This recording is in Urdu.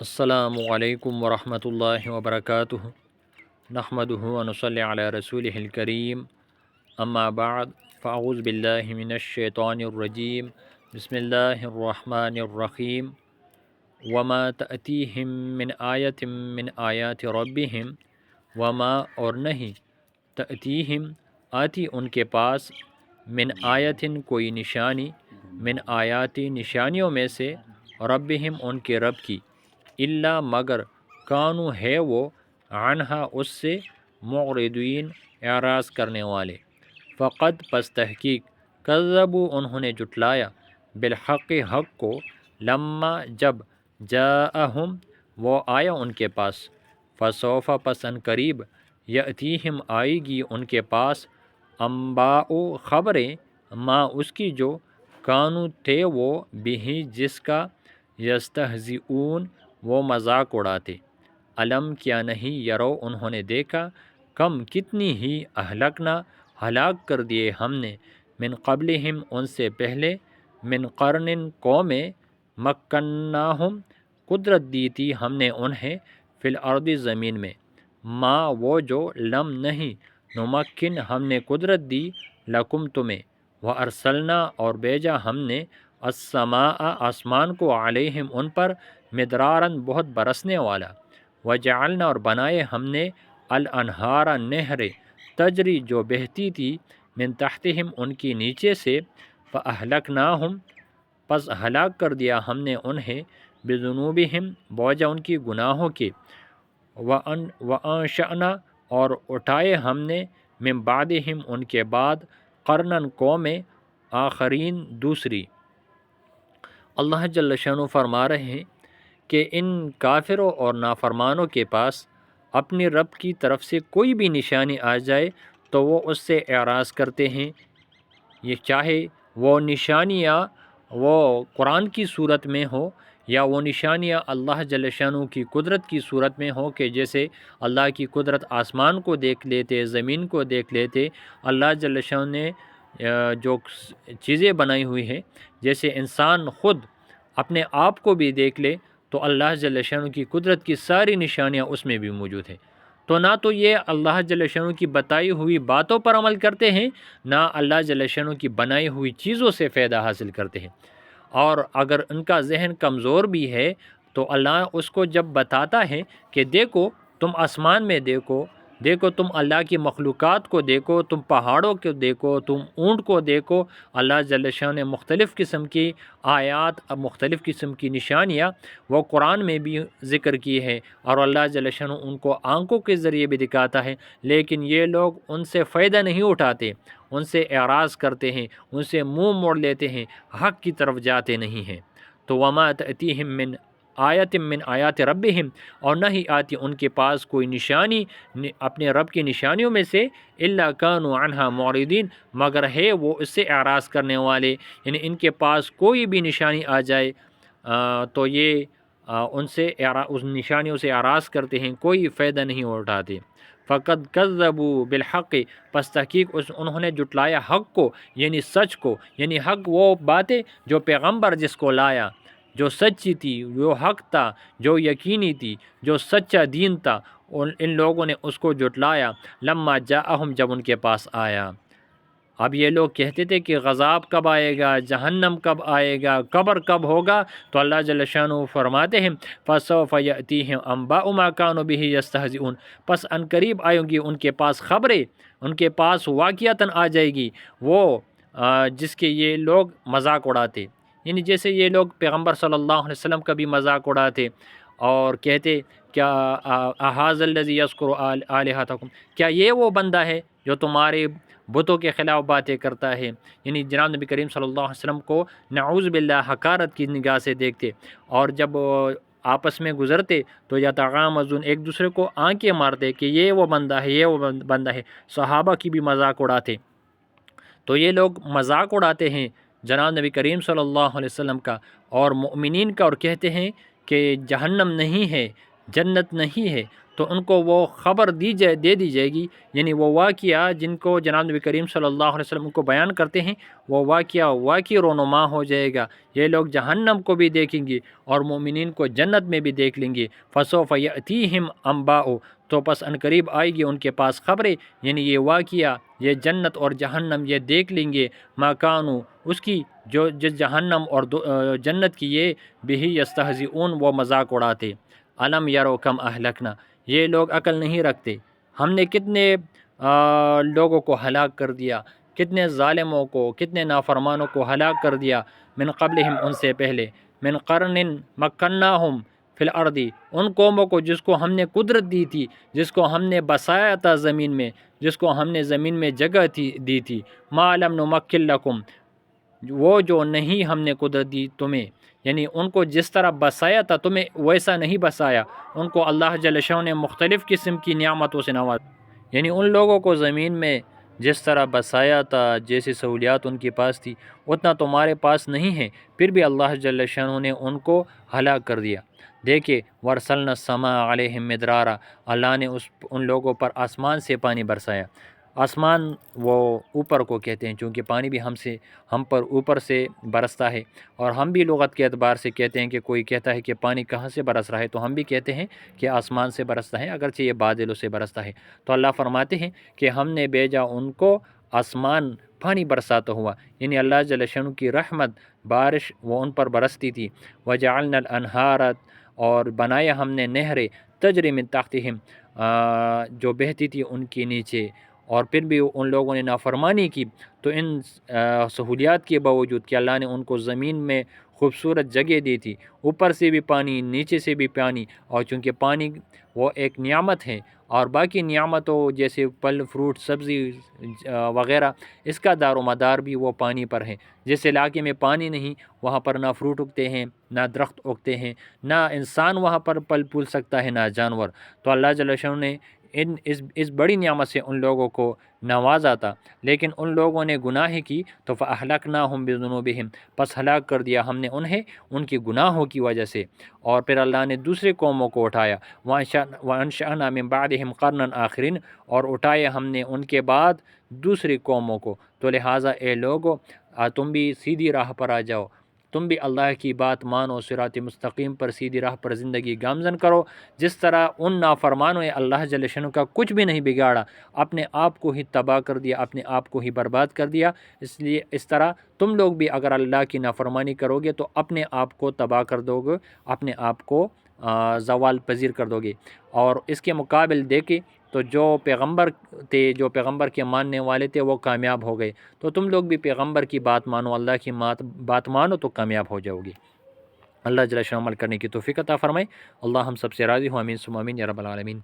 السلام علیکم ورحمۃ اللہ وبرکاتہ نحمدہ ونصلی علی رسولہ الکریم اما بعد فاعوذ باللہ من الشیطان الرجیم بسم اللہ الرحمن الرحیم وما تأتیہم من آیت من آیات ربہم وما اور نہیں تأتیہم آتی ان کے پاس من آیتن کوئی نشانی من آیاتی نشانیوں میں سے ربہم ان کے رب کی الا مگر کانو ہے وہ عنہا اس سے معرضین اعراض کرنے والے فقط پس تحقیق کذبوا انہوں نے جٹلایا بالحق حق کو لما جب جاءہم وہ آیا ان کے پاس فسوف پس ان قریب یأتیہم آئے گی ان کے پاس انباء خبریں ما اس کی جو کانو تھے وہ بھی جس کا یستہزئون وہ مذاق اڑاتے علم کیا نہیں یرو انہوں نے دیکھا کم کتنی ہی اہلکنا ہلاک کر دیے ہم نے من قبلہم ان سے پہلے من قرن قومیں مکناہم قدرت دی تھی ہم نے انہیں فی الارض زمین میں ما وہ جو لم نہیں نمکن ہم نے قدرت دی لکم تمہیں وارسلنا اور بھیجا ہم نے السماء آسمان کو علیہم ان پر مدرارن بہت برسنے والا وجعلنا اور بنائے ہم نے الانہار نہریں تجری جو بہتی تھی من تحتہم ان کی نیچے سے فاہلکناہم پس ہلاک کر دیا ہم نے انہیں بذنوبہم بوجہ ان کی گناہوں کے وانشأنا اور اٹھائے ہم نے من بعدہم ان کے بعد قرنن قومیں آخرین دوسری۔ اللہ جل شانہ فرما رہے ہیں کہ ان کافروں اور نافرمانوں کے پاس اپنی رب کی طرف سے کوئی بھی نشانی آ جائے تو وہ اس سے اعراض کرتے ہیں، یہ چاہے وہ نشانیاں وہ قرآن کی صورت میں ہو یا وہ نشانیاں اللہ جل شانہ کی قدرت کی صورت میں ہو کہ جیسے اللہ کی قدرت آسمان کو دیکھ لیتے، زمین کو دیکھ لیتے، اللہ جل شانہ نے جو چیزیں بنائی ہوئی ہیں جیسے انسان خود اپنے آپ کو بھی دیکھ لے تو اللہ جل شانہ کی قدرت کی ساری نشانیاں اس میں بھی موجود ہیں۔ تو نہ تو یہ اللہ جل شانہ کی بتائی ہوئی باتوں پر عمل کرتے ہیں، نہ اللہ جل شانہ کی بنائی ہوئی چیزوں سے فائدہ حاصل کرتے ہیں، اور اگر ان کا ذہن کمزور بھی ہے تو اللہ اس کو جب بتاتا ہے کہ دیکھو تم آسمان میں دیکھو تم اللہ کی مخلوقات کو دیکھو، تم پہاڑوں کو دیکھو، تم اونٹ کو دیکھو، اللہ جل شانہ نے مختلف قسم کی آیات، مختلف قسم کی نشانیاں وہ قرآن میں بھی ذکر کی ہے، اور اللہ جل شانہ ان کو آنکھوں کے ذریعے بھی دکھاتا ہے، لیکن یہ لوگ ان سے فائدہ نہیں اٹھاتے، ان سے اعراض کرتے ہیں، ان سے منہ موڑ لیتے ہیں، حق کی طرف جاتے نہیں ہیں۔ تو وما تأتیہم من آیت من آیات ربہم اور نہ ہی آتی ان کے پاس کوئی نشانی اپنے رب کی نشانیوں میں سے الا کانوا عنہا معرضین مگر ہے وہ اس سے اعراض کرنے والے، یعنی ان کے پاس کوئی بھی نشانی آ جائے تو یہ ان سے اس نشانیوں سے اعراض کرتے ہیں، کوئی فائدہ نہیں اٹھاتے۔ فقد کذبوا بالحق پس تحقیق انہوں نے جٹلایا حق کو، یعنی سچ کو، یعنی حق وہ باتیں جو پیغمبر جس کو لایا، جو سچی تھی، جو حق تھا، جو یقینی تھی، جو سچا دین تھا، ان لوگوں نے اس کو جٹلایا لما جاءہم جب ان کے پاس آیا۔ اب یہ لوگ کہتے تھے کہ غضب کب آئے گا، جہنم کب آئے گا، قبر کب ہوگا، تو اللہ جل شانہ فرماتے ہیں فسوف یأتیہم انباء ما کانوا بہ یستہزئون پس ان قریب آئیں گی ان کے پاس خبریں، ان کے پاس واقعتاً آ جائے گی وہ جس کے یہ لوگ مذاق اڑاتے، یعنی جیسے یہ لوگ پیغمبر صلی اللہ علیہ وسلم کا بھی مذاق اڑاتے اور کہتے کیا اھذا الذی یذکر آلہتکم، کیا یہ وہ بندہ ہے جو تمہارے بتوں کے خلاف باتیں کرتا ہے، یعنی جناب نبی کریم صلی اللہ علیہ وسلم کو نعوذ باللہ حقارت کی نگاہ سے دیکھتے، اور جب آپس میں گزرتے تو یتغامزون ایک دوسرے کو آنکھیں مارتے کہ یہ وہ بندہ ہے، یہ وہ بندہ ہے، صحابہ کی بھی مذاق اڑاتے۔ تو یہ لوگ مذاق اڑاتے ہیں جناب نبی کریم صلی اللہ علیہ وسلم کا اور مؤمنین کا، اور کہتے ہیں کہ جہنم نہیں ہے، جنت نہیں ہے تو ان کو وہ خبر دے دی جائے گی، یعنی وہ واقعہ جن کو جناب نبی کریم صلی اللہ علیہ وسلم کو بیان کرتے ہیں وہ واقعہ واقعی رونما ہو جائے گا۔ یہ لوگ جہنم کو بھی دیکھیں گے اور مومنین کو جنت میں بھی دیکھ لیں گے۔ فسوف یأتیہم انباء، تو پس عنقریب آئے گی ان کے پاس خبریں، یعنی یہ واقعہ، یہ جنت اور جہنم یہ دیکھ لیں گے، ما کانوا، اس کی جو جس جہنم اور جنت کی یہ بہی یستہزئون، وہ مذاق اڑاتے۔ علم یرو کم اہلکنا، یہ لوگ عقل نہیں رکھتے، ہم نے کتنے لوگوں کو ہلاک کر دیا، کتنے ظالموں کو، کتنے نافرمانوں کو ہلاک کر دیا، من قبلہم، ان سے پہلے، من قرن مکناہم فی الارض، ان قوموں کو جس کو ہم نے قدرت دی تھی، جس کو ہم نے بسایا تھا زمین میں، جس کو ہم نے زمین میں جگہ دی تھی، ما لم نمکن لکم، وہ جو نہیں ہم نے قدرت دی تمہیں، یعنی ان کو جس طرح بسایا تھا تمہیں ویسا نہیں بسایا، ان کو اللہ جل شانہ نے مختلف قسم کی نعمتوں سے نوازا، یعنی ان لوگوں کو زمین میں جس طرح بسایا تھا، جیسی سہولیات ان کے پاس تھی اتنا تمہارے پاس نہیں ہے، پھر بھی اللہ جل شانہ نے ان کو ہلاک کر دیا۔ دیکھیں، ورسلنا السماء علیہم مدرارا، اللہ نے ان لوگوں پر آسمان سے پانی برسایا۔ آسمان وہ اوپر کو کہتے ہیں، چونکہ پانی بھی ہم پر اوپر سے برستا ہے، اور ہم بھی لغت کے اعتبار سے کہتے ہیں کہ کوئی کہتا ہے کہ پانی کہاں سے برس رہا ہے تو ہم بھی کہتے ہیں کہ آسمان سے برستا ہے، اگرچہ یہ بادلوں سے برستا ہے۔ تو اللہ فرماتے ہیں کہ ہم نے بھیجا ان کو آسمان پانی برساتا ہوا، یعنی اللہ جل شانہ کی رحمت، بارش وہ ان پر برستی تھی۔ وجعلنا الانہار، اور بنایا ہم نے نہریں، تجری من تحتہم، جو بہتی تھی ان کے نیچے، اور پھر بھی ان لوگوں نے نافرمانی کی۔ تو ان سہولیات کے باوجود کہ اللہ نے ان کو زمین میں خوبصورت جگہ دی تھی، اوپر سے بھی پانی، نیچے سے بھی پانی، اور چونکہ پانی وہ ایک نعمت ہے، اور باقی نعمتوں جیسے پھل فروٹ سبزی وغیرہ، اس کا دار و مدار بھی وہ پانی پر ہے۔ جس علاقے میں پانی نہیں وہاں پر نہ فروٹ اگتے ہیں، نہ درخت اگتے ہیں، نہ انسان وہاں پر پل پھول سکتا ہے، نہ جانور۔ تو اللہ جل شانہ نے اس بڑی نعمت سے ان لوگوں کو نوازا تھا، لیکن ان لوگوں نے گناہ کی تو فَأَهْلَكْنَاهُمْ بِذُنُوبِهِمْ، پس ہلاک کر دیا ہم نے انہیں ان کی گناہوں کی وجہ سے۔ اور پھر اللہ نے دوسرے قوموں کو اٹھایا، وَأَنشَأْنَا مِن بَعْدِهِمْ قَرْنًا آخَرِينَ، اور اٹھایا ہم نے ان کے بعد دوسری قوموں کو۔ تو لہٰذا اے لوگو، تم بھی سیدھی راہ پر آ جاؤ، تم بھی اللہ کی بات مانو، صراط مستقیم پر، سیدھی راہ پر زندگی گامزن کرو۔ جس طرح ان نافرمانوں نے اللہ جل شانہ کا کچھ بھی نہیں بگاڑا، اپنے آپ کو ہی تباہ کر دیا، اپنے آپ کو ہی برباد کر دیا، اس لیے اس طرح تم لوگ بھی اگر اللہ کی نافرمانی کرو گے تو اپنے آپ کو تباہ کر دو گے، اپنے آپ کو زوال پذیر کر دو گے۔ اور اس کے مقابل دیکھیں تو جو پیغمبر تھے، جو پیغمبر کے ماننے والے تھے، وہ کامیاب ہو گئے۔ تو تم لوگ بھی پیغمبر کی بات مانو، اللہ کی بات مانو تو کامیاب ہو جاؤ گی۔ اللہ جل شانہ عمل کرنے کی توفیق عطا فرمائے۔ اللہ ہم سب سے راضی ہو، آمین ثم آمین یا رب العالمین۔